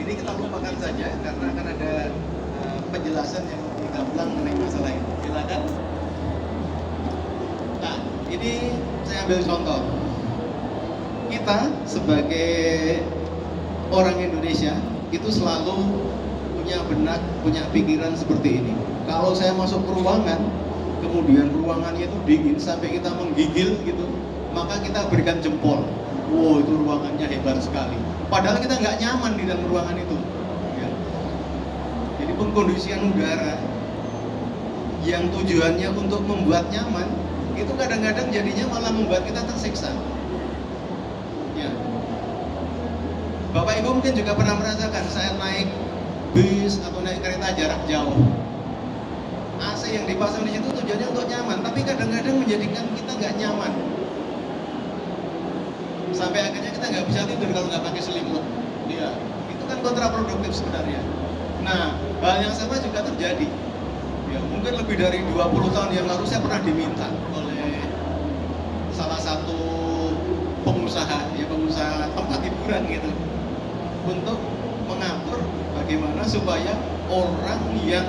ini kita lupakan saja karena akan ada penjelasan yang lebih gamblang mengenai masalah ini. Silakan. Nah, ini saya ambil contoh. Kita sebagai orang Indonesia itu selalu punya benak, punya pikiran seperti ini. Kalau saya masuk ke ruangan, kemudian ruangannya itu dingin sampai kita menggigil gitu, maka kita berikan jempol. Wow, itu ruangannya hebat sekali. Padahal kita nggak nyaman di dalam ruangan itu. Ya. Jadi pengkondisian udara yang tujuannya untuk membuat nyaman, itu kadang-kadang jadinya malah membuat kita tersiksa. Ya. Bapak Ibu mungkin juga pernah merasakan saya naik bis atau naik kereta jarak jauh. AC yang dipasang di situ tujuannya untuk nyaman, tapi kadang-kadang menjadikan kita nggak nyaman. Sampai akhirnya kita nggak bisa tidur kalau nggak pakai selimut. Ya, itu kan kontraproduktif sebenarnya. Nah, hal yang sama juga terjadi. Ya, mungkin lebih dari 20 tahun yang lalu saya pernah diminta oleh salah satu pengusaha, ya pengusaha tempat hiburan gitu, untuk mengatur bagaimana supaya orang yang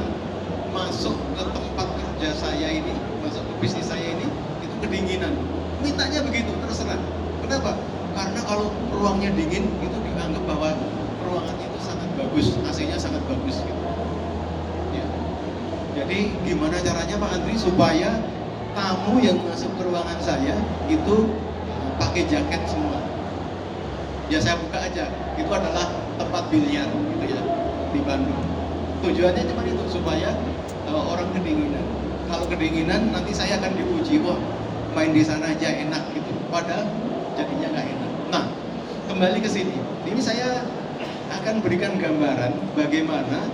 masuk ke tempat kerja saya ini, masuk ke bisnis saya ini, itu kedinginan. Mintanya begitu, terserah. Kenapa? Karena kalau ruangnya dingin, itu dianggap bahwa ruangannya itu sangat bagus, AC-nya sangat bagus gitu. Ya. Jadi gimana caranya Pak Andri supaya tamu yang masuk ke ruangan saya itu pakai jaket semua? Ya saya buka aja, itu adalah tempat biliar gitu ya di Bandung. Tujuannya cuma itu supaya orang kedinginan. Kalau kedinginan nanti saya akan dipuji, wah main di sana aja enak gitu. Padahal jadinya nggak enak. Nah, kembali ke sini. Ini saya akan berikan gambaran bagaimana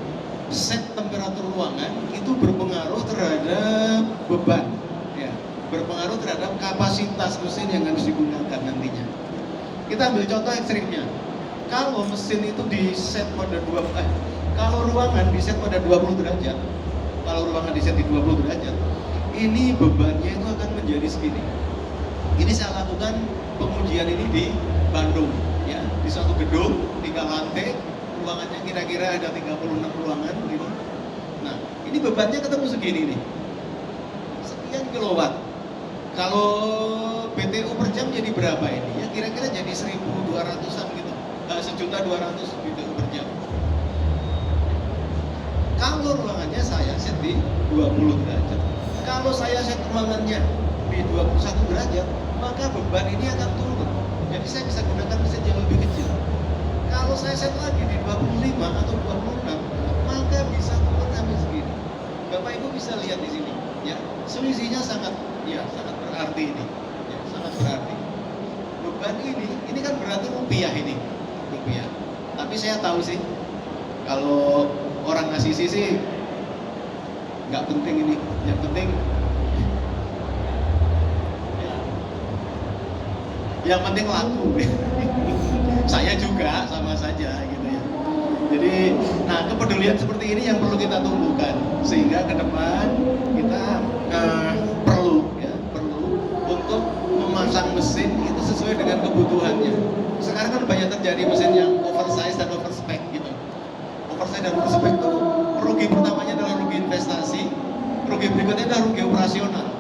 set temperatur ruangan itu berpengaruh terhadap beban, ya, berpengaruh terhadap kapasitas mesin yang harus digunakan nantinya. Kita ambil contoh ekstrimnya. Kalau mesin itu di set pada kalau ruangan di set pada 20 derajat, kalau ruangan di set di 20 derajat, ini bebannya itu akan menjadi segini. Ini saya lakukan pengujian ini di Bandung, ya, di suatu gedung 3 lantai, ruangannya kira-kira ada 36 ruangan gitu. Nah, ini bebannya ketemu segini nih, sekian kilowatt. Kalau BTU per jam jadi berapa ini? Ya kira-kira jadi 1.200-an gitu, 1.200.000 BTU per jam. Kalau ruangannya saya set di 20 derajat, kalau saya set ruangannya di 21 derajat, maka beban ini akan turun. Jadi saya bisa gunakan mesin yang lebih kecil. Kalau saya set lagi di 25 atau 26, maka bisa turun sampai segini. Bapak Ibu bisa lihat di sini, ya, selisihnya sangat berarti ini, ya, sangat berarti. Beban ini kan berarti rupiah ini, rupiah. Tapi saya tahu sih, kalau orang ngasih sih nggak penting ini, yang penting yang penting laku. Saya juga sama saja gitu ya. Jadi, nah kepedulian seperti ini yang perlu kita tumbuhkan sehingga ke depan kita perlu untuk memasang mesin itu sesuai dengan kebutuhannya. Sekarang kan banyak terjadi mesin yang oversize dan overspec gitu. Oversize dan overspec itu rugi pertamanya adalah rugi investasi, rugi berikutnya adalah rugi operasional.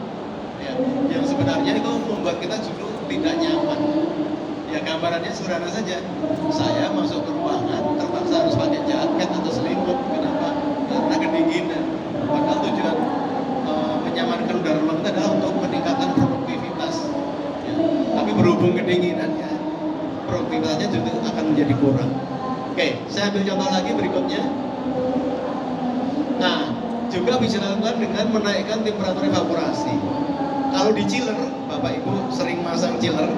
Ya, yang sebenarnya itu membuat kita justru tidak nyaman. Ya gambarannya sederhana saja. Saya masuk ke ruangan terpaksa harus pakai jaket atau selimut. Kenapa? Karena kedinginan. Padahal tujuan menyamankan udara ruangan itu adalah untuk meningkatkan produktivitas. Ya. Tapi berhubung kedinginan, ya, produktivitasnya juga akan menjadi kurang. Oke, saya ambil contoh lagi berikutnya. Nah, juga bisa dilakukan dengan menaikkan temperatur evaporasi. Kalau di chiller, Bapak Ibu sering masang chiller,